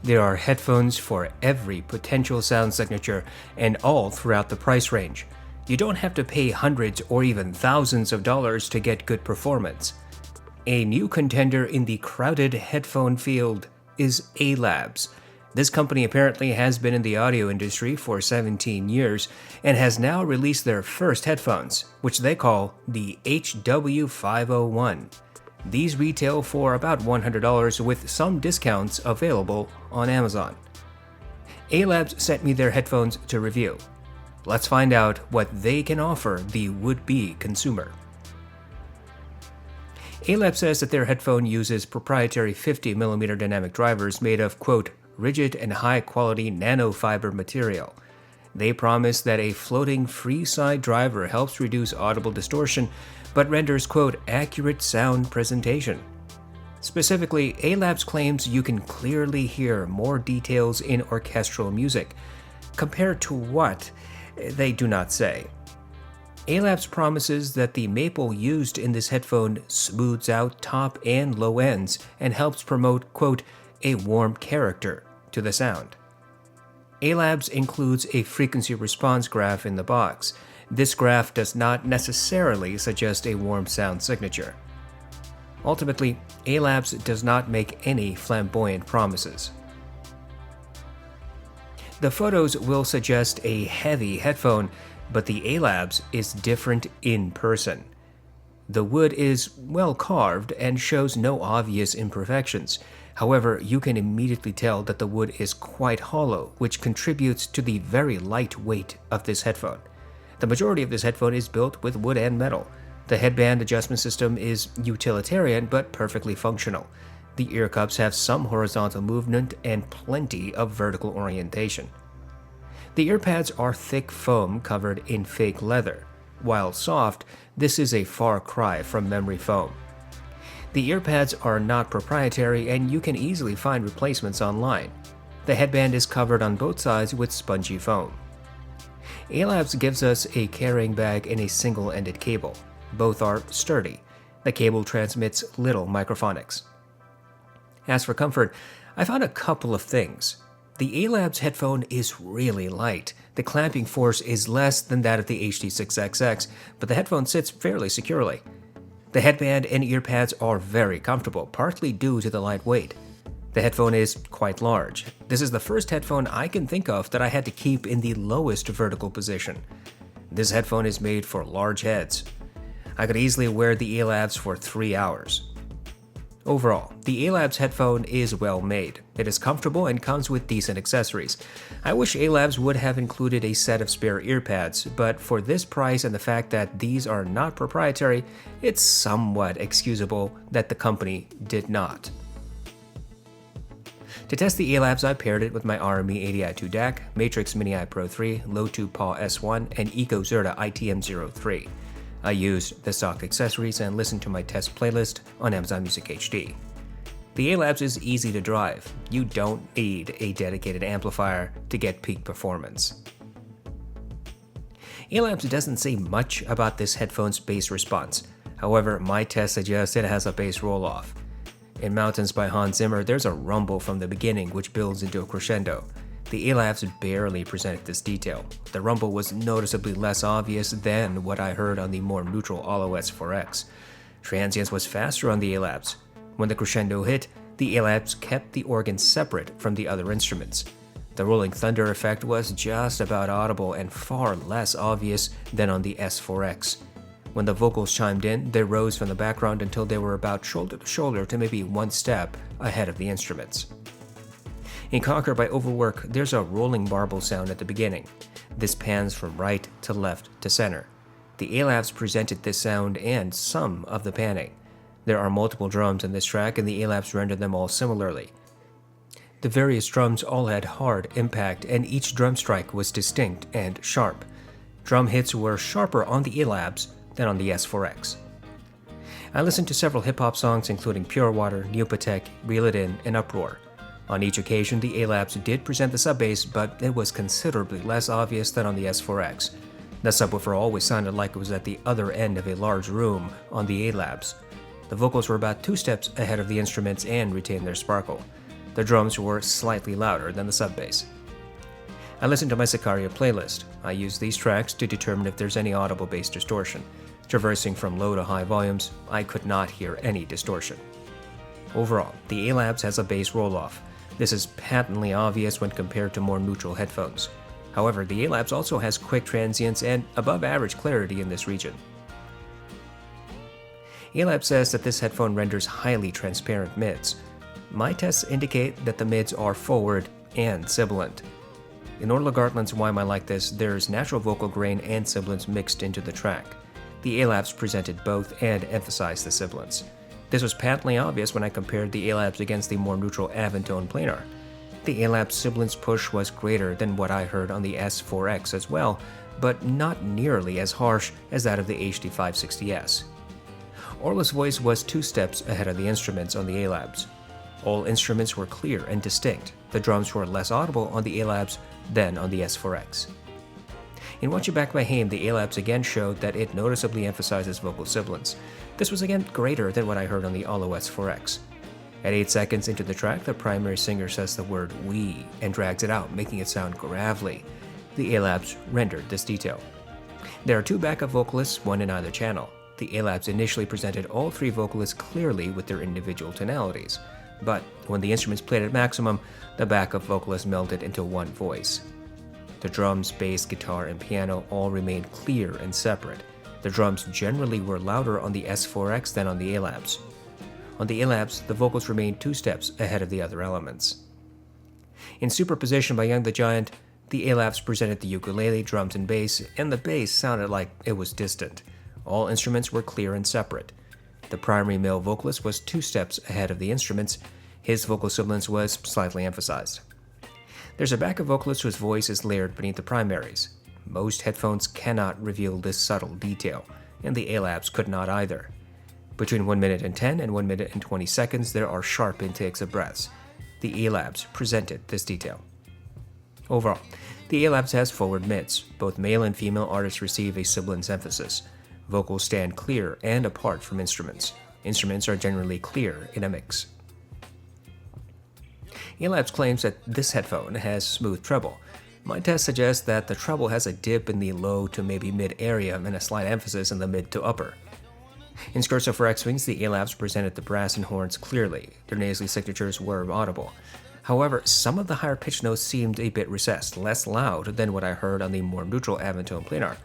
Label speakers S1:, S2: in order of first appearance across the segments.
S1: There are headphones for every potential sound signature and all throughout the price range. You don't have to pay hundreds or even thousands of dollars to get good performance. A new contender in the crowded headphone field is ALABS. This company apparently has been in the audio industry for 17 years and has now released their first headphones, which they call the HW501. These retail for about $100 with some discounts available on Amazon. ALABS sent me their headphones to review. Let's find out what they can offer the would-be consumer. ALABS says that their headphone uses proprietary 50mm dynamic drivers made of, quote, rigid and high-quality nanofiber material. They promise that a floating free-side driver helps reduce audible distortion, but renders, quote, accurate sound presentation. Specifically, ALABS claims you can clearly hear more details in orchestral music. Compared to what? They do not say. ALABS promises that the maple used in this headphone smooths out top and low ends and helps promote, quote, a warm character to the sound. ALABS includes a frequency response graph in the box. This graph does not necessarily suggest a warm sound signature. Ultimately, ALABS does not make any flamboyant promises. The photos will suggest a heavy headphone, but the ALABS is different in person. The wood is well carved and shows no obvious imperfections. However, you can immediately tell that the wood is quite hollow, which contributes to the very light weight of this headphone. The majority of this headphone is built with wood and metal. The headband adjustment system is utilitarian but perfectly functional. The ear cups have some horizontal movement and plenty of vertical orientation. The ear pads are thick foam covered in fake leather. While soft, this is a far cry from memory foam. The ear pads are not proprietary and you can easily find replacements online. The headband is covered on both sides with spongy foam. ALABS gives us a carrying bag and a single-ended cable. Both are sturdy. The cable transmits little microphonics. As for comfort, I found a couple of things. The ALABS headphone is really light. The clamping force is less than that of the HD6XX, but the headphone sits fairly securely. The headband and ear pads are very comfortable, partly due to the light weight. The headphone is quite large. This is the first headphone I can think of that I had to keep in the lowest vertical position. This headphone is made for large heads. I could easily wear the ALABS for 3 hours. Overall, the ALABS headphone is well made. It is comfortable and comes with decent accessories. I wish ALABS would have included a set of spare ear pads, but for this price and the fact that these are not proprietary, it's somewhat excusable that the company did not. To test the ALABS, I paired it with my RME 80i2 DAC, Matrix Mini i Pro 3, Low2 PAW S1, and EcoZerta ITM03. I used the stock accessories and listened to my test playlist on Amazon Music HD. The ALABS is easy to drive. You don't need a dedicated amplifier to get peak performance. ALABS doesn't say much about this headphone's bass response. However, my test suggests it has a bass roll-off. In Mountains by Hans Zimmer, there's a rumble from the beginning which builds into a crescendo. The ALABS barely presented this detail. The rumble was noticeably less obvious than what I heard on the more neutral ALABS 4X. Transience was faster on the ALABS. When the crescendo hit, the ALABS kept the organ separate from the other instruments. The rolling thunder effect was just about audible and far less obvious than on the S4X. When the vocals chimed in, they rose from the background until they were about shoulder to shoulder to maybe one step ahead of the instruments. In Conquer by Overwork, there's a rolling marble sound at the beginning. This pans from right to left to center. The ALABS presented this sound and some of the panning. There are multiple drums in this track and the ALABS rendered them all similarly. The various drums all had hard impact and each drum strike was distinct and sharp. Drum hits were sharper on the ALABS than on the S4X. I listened to several hip-hop songs including Pure Water, Neopatek, Reel It In, and Uproar. On each occasion, the ALABS did present the sub-bass, but it was considerably less obvious than on the S4X. The subwoofer always sounded like it was at the other end of a large room on the ALABS. The vocals were about 2 steps ahead of the instruments and retained their sparkle. The drums were slightly louder than the sub-bass. I listened to my Sicario playlist. I used these tracks to determine if there's any audible bass distortion. Traversing from low to high volumes, I could not hear any distortion. Overall, the ALABS has a bass roll-off. This is patently obvious when compared to more neutral headphones. However, the ALABS also has quick transients and above-average clarity in this region. ALABS says that this headphone renders highly transparent mids. My tests indicate that the mids are forward and sibilant. In Orla Gartland's Why Am I Like This, there's natural vocal grain and sibilance mixed into the track. The ALABS presented both and emphasized the sibilance. This was patently obvious when I compared the ALABS against the more neutral Aventone planar. The ALABS sibilance push was greater than what I heard on the S4X as well, but not nearly as harsh as that of the HD560S. Orla's voice was 2 steps ahead of the instruments on the ALABS. All instruments were clear and distinct. The drums were less audible on the ALABS than on the S4X. In Watch You Back My Hame, the ALABS again showed that it noticeably emphasizes vocal sibilance. This was again greater than what I heard on the Olo S4X. At 8 seconds into the track, the primary singer says the word "we" and drags it out, making it sound gravelly. The ALABS rendered this detail. There are 2 backup vocalists, one in either channel. The ALABS initially presented all 3 vocalists clearly with their individual tonalities, but when the instruments played at maximum, the backup vocalists melded into one voice. The drums, bass, guitar, and piano all remained clear and separate. The drums generally were louder on the S4X than on the ALABS. On the ALABS, the vocals remained 2 steps ahead of the other elements. In Superposition by Young the Giant, the ALABS presented the ukulele, drums, and bass, and the bass sounded like it was distant. All instruments were clear and separate. The primary male vocalist was 2 steps ahead of the instruments. His vocal sibilance was slightly emphasized. There's a backup vocalist whose voice is layered beneath the primaries. Most headphones cannot reveal this subtle detail, and the ALABS could not either. Between 1 minute and 10 and 1 minute and 20 seconds, there are sharp intakes of breaths. The ALABS presented this detail. Overall, the ALABS has forward mids. Both male and female artists receive a sibilance emphasis. Vocals stand clear and apart from instruments. Instruments are generally clear in a mix. ALABS claims that this headphone has smooth treble. My test suggests that the treble has a dip in the low to maybe mid area and a slight emphasis in the mid to upper. In Scherzo for X-Wings, the ALABS presented the brass and horns clearly. Their nasally signatures were audible. However, some of the higher pitch notes seemed a bit recessed, less loud than what I heard on the more neutral Aventone planar.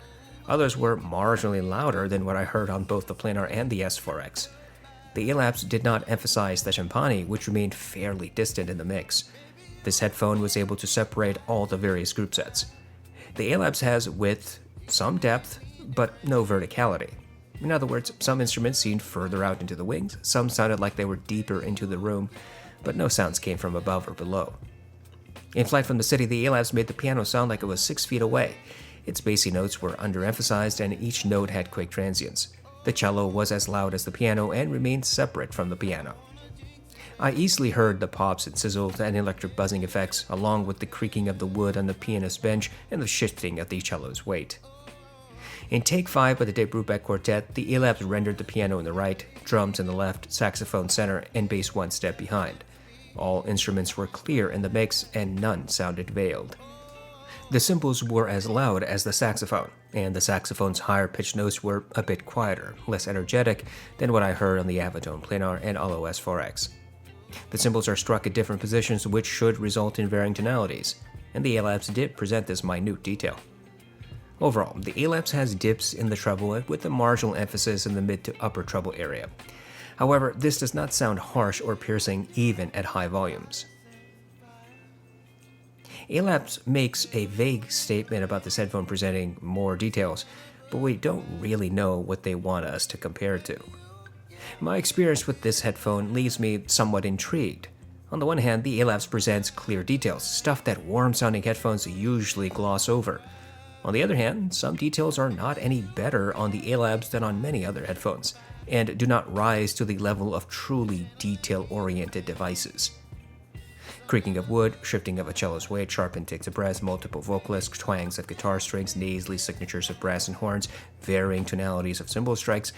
S1: Others were marginally louder than what I heard on both the planar and the S4X. The ALABS did not emphasize the timpani, which remained fairly distant in the mix. This headphone was able to separate all the various group sets. The ALABS has width, some depth, but no verticality. In other words, some instruments seemed further out into the wings, some sounded like they were deeper into the room, but no sounds came from above or below. In Flight from the City, the ALABS made the piano sound like it was 6 feet away. Its bassy notes were underemphasized and each note had quick transients. The cello was as loud as the piano and remained separate from the piano. I easily heard the pops and sizzles and electric buzzing effects, along with the creaking of the wood on the pianist's bench and the shifting of the cello's weight. In Take 5 by the Dave Brubeck Quartet, the ALABS rendered the piano in the right, drums in the left, saxophone center, and bass 1 step behind. All instruments were clear in the mix and none sounded veiled. The cymbals were as loud as the saxophone, and the saxophone's higher pitched notes were a bit quieter, less energetic than what I heard on the Aventone Planar and Olo S4X. The cymbals are struck at different positions, which should result in varying tonalities, and the ALABS did present this minute detail. Overall, the ALABS has dips in the treble with a marginal emphasis in the mid to upper treble area. However, this does not sound harsh or piercing even at high volumes. ALABS makes a vague statement about this headphone presenting more details, but we don't really know what they want us to compare to. My experience with this headphone leaves me somewhat intrigued. On the one hand, the ALABS presents clear details, stuff that warm-sounding headphones usually gloss over. On the other hand, some details are not any better on the ALABS than on many other headphones, and do not rise to the level of truly detail-oriented devices. Creaking of wood, shifting of a cello's weight, sharp intakes of brass, multiple vocalists, twangs of guitar strings, nasally signatures of brass and horns, varying tonalities of cymbal strikes.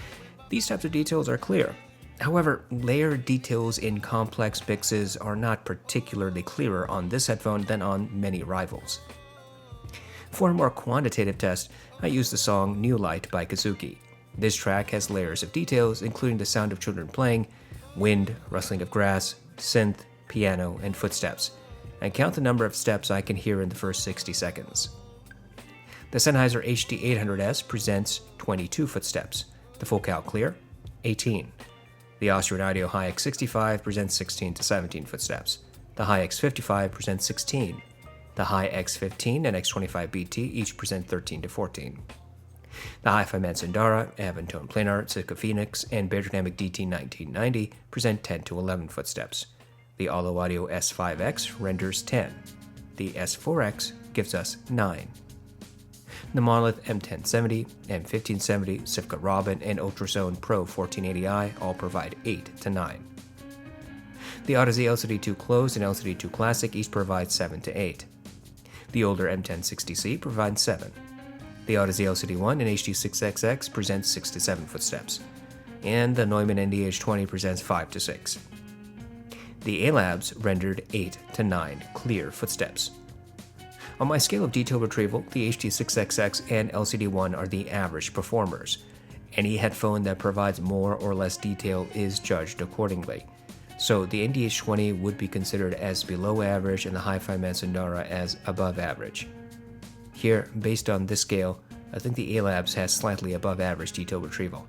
S1: These types of details are clear. However, layered details in complex mixes are not particularly clearer on this headphone than on many rivals. For a more quantitative test, I used the song New Light by Kazuki. This track has layers of details, including the sound of children playing, wind, rustling of grass, synth, piano, and footsteps. I count the number of steps I can hear in the first 60 seconds. The Sennheiser HD800S presents 22 footsteps, the full cal clear, 18. The Austrian Audio HiX65 presents 16 to 17 footsteps. The HiX55 presents 16. The HiX15 and X25BT each present 13 to 14. The Hi-Fi Mansandara, Avantone Planar, Sitka Phoenix, and Beyerdynamic DT1990 present 10 to 11 footsteps. The Olo Audio S5X renders 10. The S4X gives us 9. The Monolith M1070, M1570, Sifka Robin, and Ultrasone Pro 1480i all provide 8 to 9. The audeze LCD2 Closed and LCD2 Classic each provide 7 to 8. The older M1060C provides 7. The audeze LCD1 and HD6XX presents 6 to 7 footsteps. And the Neumann NDH20 presents 5 to 6. The ALABS rendered 8 to 9 clear footsteps. On my scale of detail retrieval, the HD6XX and LCD1 are the average performers. Any headphone that provides more or less detail is judged accordingly. So the NDH20 would be considered as below average and the Hi-Fi Mansandara as above average. Here, based on this scale, I think the ALABS has slightly above average detail retrieval.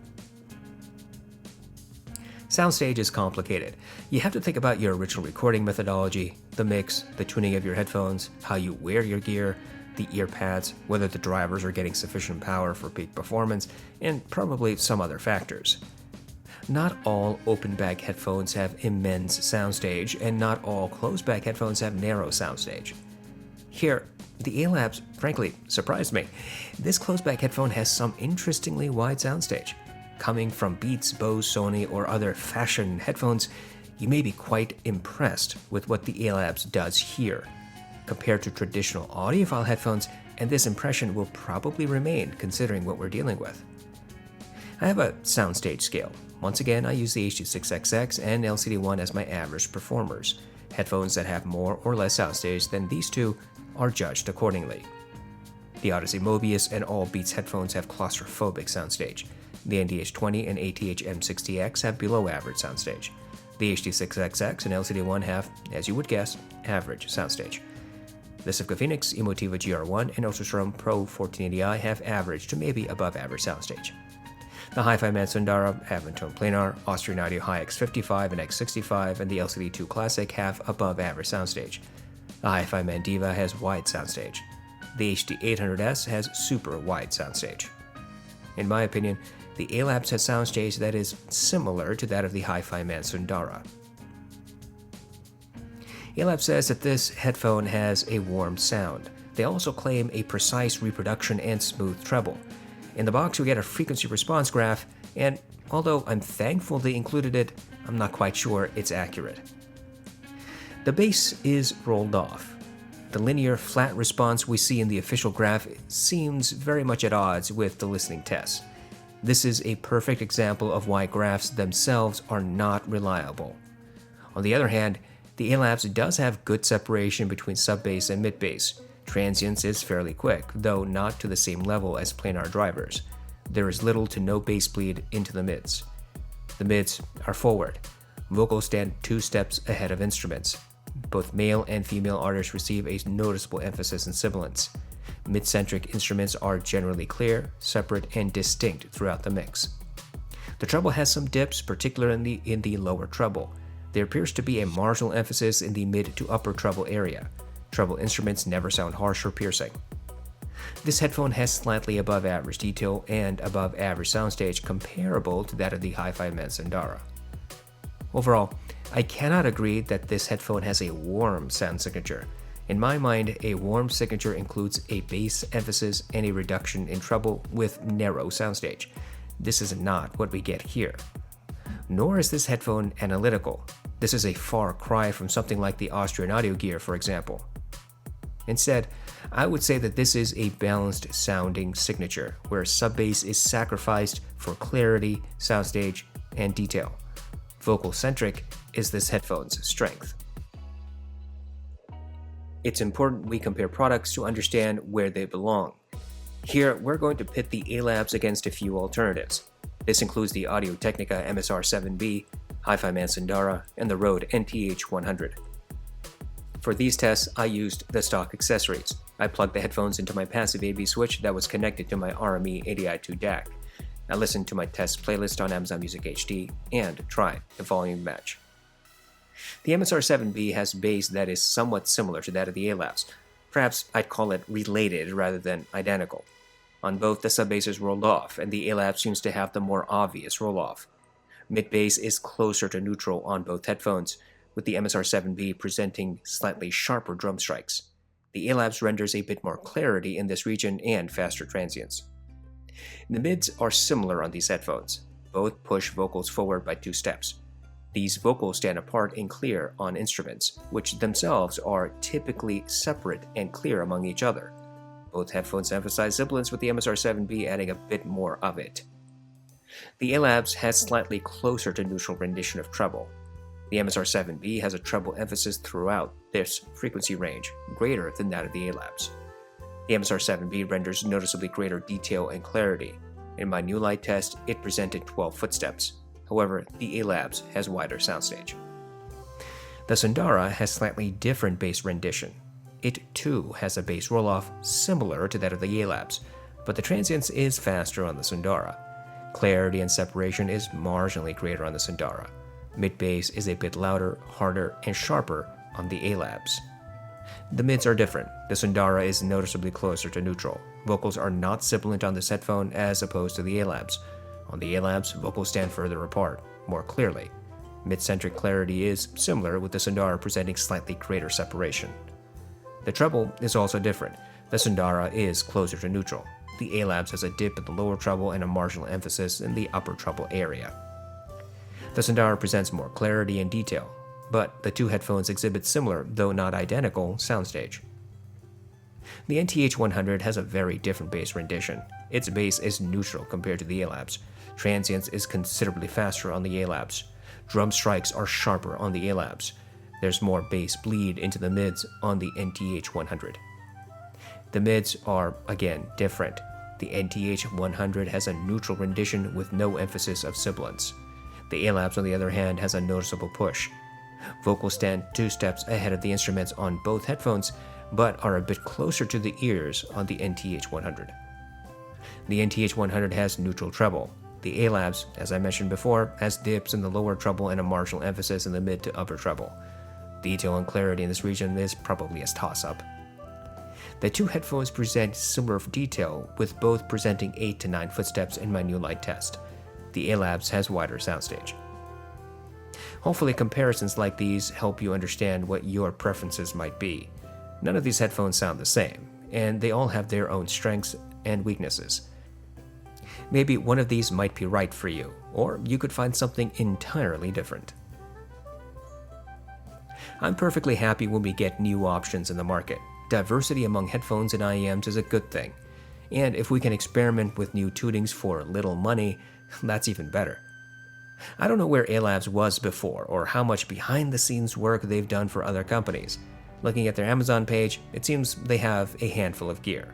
S1: Soundstage is complicated. You have to think about your original recording methodology, the mix, the tuning of your headphones, how you wear your gear, the ear pads, whether the drivers are getting sufficient power for peak performance, and probably some other factors. Not all open-back headphones have immense soundstage, and not all closed-back headphones have narrow soundstage. Here, the ALABS, frankly, surprised me. This closed-back headphone has some interestingly wide soundstage. Coming from Beats, Bose, Sony, or other fashion headphones, you may be quite impressed with what the ALABS does here. Compared to traditional audiophile headphones, and this impression will probably remain considering what we're dealing with. I have a soundstage scale. Once again, I use the HD6XX and LCD1 as my average performers. Headphones that have more or less soundstage than these two are judged accordingly. The audeze Mobius and all Beats headphones have claustrophobic soundstage. The NDH20 and ATH M60X have below average soundstage. The HD6XX and LCD1 have, as you would guess, average soundstage. The Sifka Phoenix, Emotiva GR1, and Ultrasone Pro 1480i have average to maybe above average soundstage. The Hi-Fi Mansandara, Avantone Planar, Austrian Audio HiX55 and X65, and the LCD2 Classic have above average soundstage. The Hi-Fi Mandiva has wide soundstage. The HD800S has super wide soundstage. In my opinion, the ALABS has soundstage that is similar to that of the Hi-Fi Mansandara. ALABS says that this headphone has a warm sound. They also claim a precise reproduction and smooth treble. In the box, we get a frequency response graph, and although I'm thankful they included it, I'm not quite sure it's accurate. The bass is rolled off. The linear, flat response we see in the official graph seems very much at odds with the listening tests. This is a perfect example of why graphs themselves are not reliable. On the other hand, the ALABS does have good separation between sub-bass and mid-bass. Transience is fairly quick, though not to the same level as planar drivers. There is little to no bass bleed into the mids. The mids are forward. Vocals stand 2 steps ahead of instruments. Both male and female artists receive a noticeable emphasis in sibilance. Mid-centric instruments are generally clear, separate, and distinct throughout the mix. The treble has some dips, particularly in the lower treble. There appears to be a marginal emphasis in the mid to upper treble area. Treble instruments never sound harsh or piercing. This headphone has slightly above average detail and above average soundstage comparable to that of the Hi-Fi Mansandara. Overall, I cannot agree that this headphone has a warm sound signature. In my mind, a warm signature includes a bass emphasis and a reduction in treble with narrow soundstage. This is not what we get here. Nor is this headphone analytical. This is a far cry from something like the Austrian audio gear, for example. Instead, I would say that this is a balanced sounding signature, where sub-bass is sacrificed for clarity, soundstage, and detail. Vocal-centric is this headphone's strength. It's important we compare products to understand where they belong. Here, we're going to pit the ALABS against a few alternatives. This includes the Audio-Technica MSR7B, Hi-Fi Man Sundara, and the Rode NTH100. For these tests, I used the stock accessories. I plugged the headphones into my passive AB switch that was connected to my RME ADI2 DAC. I listened to my test playlist on Amazon Music HD and tried the volume match. The MSR7B has bass that is somewhat similar to that of the ALABS. Perhaps I'd call it related rather than identical. On both, the sub-bass is rolled off, and the ALABS seems to have the more obvious roll-off. Mid-bass is closer to neutral on both headphones, with the MSR7B presenting slightly sharper drum strikes. The ALABS renders a bit more clarity in this region and faster transients. The mids are similar on these headphones. Both push vocals forward by 2 steps. These vocals stand apart and clear on instruments, which themselves are typically separate and clear among each other. Both headphones emphasize sibilance, with the MSR7B adding a bit more of it. The ALABS has slightly closer to neutral rendition of treble. The MSR7B has a treble emphasis throughout this frequency range, greater than that of the ALABS. The MSR7B renders noticeably greater detail and clarity. In my new light test, it presented 12 footsteps. However, the ALABS has wider soundstage. The Sundara has slightly different bass rendition. It too has a bass roll-off similar to that of the ALABS, but the transients is faster on the Sundara. Clarity and separation is marginally greater on the Sundara. Mid-bass is a bit louder, harder, and sharper on the ALABS. The mids are different. The Sundara is noticeably closer to neutral. Vocals are not sibilant on this headphone as opposed to the ALABS. On the ALABS, vocals stand further apart, more clearly. Mid-centric clarity is similar, with the Sundara presenting slightly greater separation. The treble is also different. The Sundara is closer to neutral. The ALABS has a dip in the lower treble and a marginal emphasis in the upper treble area. The Sundara presents more clarity and detail, but the two headphones exhibit similar, though not identical, soundstage. The NTH100 has a very different bass rendition. Its bass is neutral compared to the ALABS. Transients is considerably faster on the ALABS. Drum strikes are sharper on the ALABS. There's more bass bleed into the mids on the NTH100. The mids are, again, different. The NTH100 has a neutral rendition with no emphasis of sibilance. The ALABS, on the other hand, has a noticeable push. Vocals stand 2 steps ahead of the instruments on both headphones, but are a bit closer to the ears on the NTH100. The NTH100 has neutral treble. The ALABS, as I mentioned before, has dips in the lower treble and a marginal emphasis in the mid to upper treble. Detail and clarity in this region is probably a toss-up. The two headphones present similar detail, with both presenting 8 to 9 footsteps in my new light test. The ALABS has wider soundstage. Hopefully comparisons like these help you understand what your preferences might be. None of these headphones sound the same, and they all have their own strengths and weaknesses. Maybe one of these might be right for you, or you could find something entirely different. I'm perfectly happy when we get new options in the market. Diversity among headphones and IEMs is a good thing, and if we can experiment with new tunings for little money, that's even better. I don't know where ALABS was before, or how much behind-the-scenes work they've done for other companies. Looking at their Amazon page, it seems they have a handful of gear.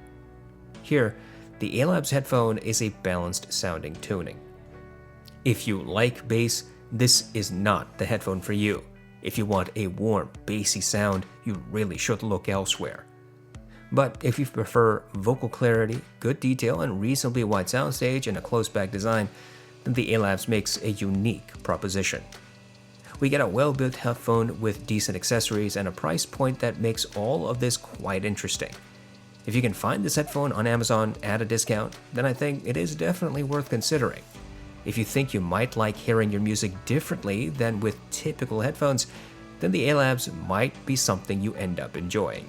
S1: Here, the ALABS headphone is a balanced-sounding tuning. If you like bass, this is not the headphone for you. If you want a warm, bassy sound, you really should look elsewhere. But if you prefer vocal clarity, good detail, and reasonably wide soundstage and a close-back design, then the ALABS makes a unique proposition. We get a well-built headphone with decent accessories and a price point that makes all of this quite interesting. If you can find this headphone on Amazon at a discount, then I think it is definitely worth considering. If you think you might like hearing your music differently than with typical headphones, then the ALABS might be something you end up enjoying.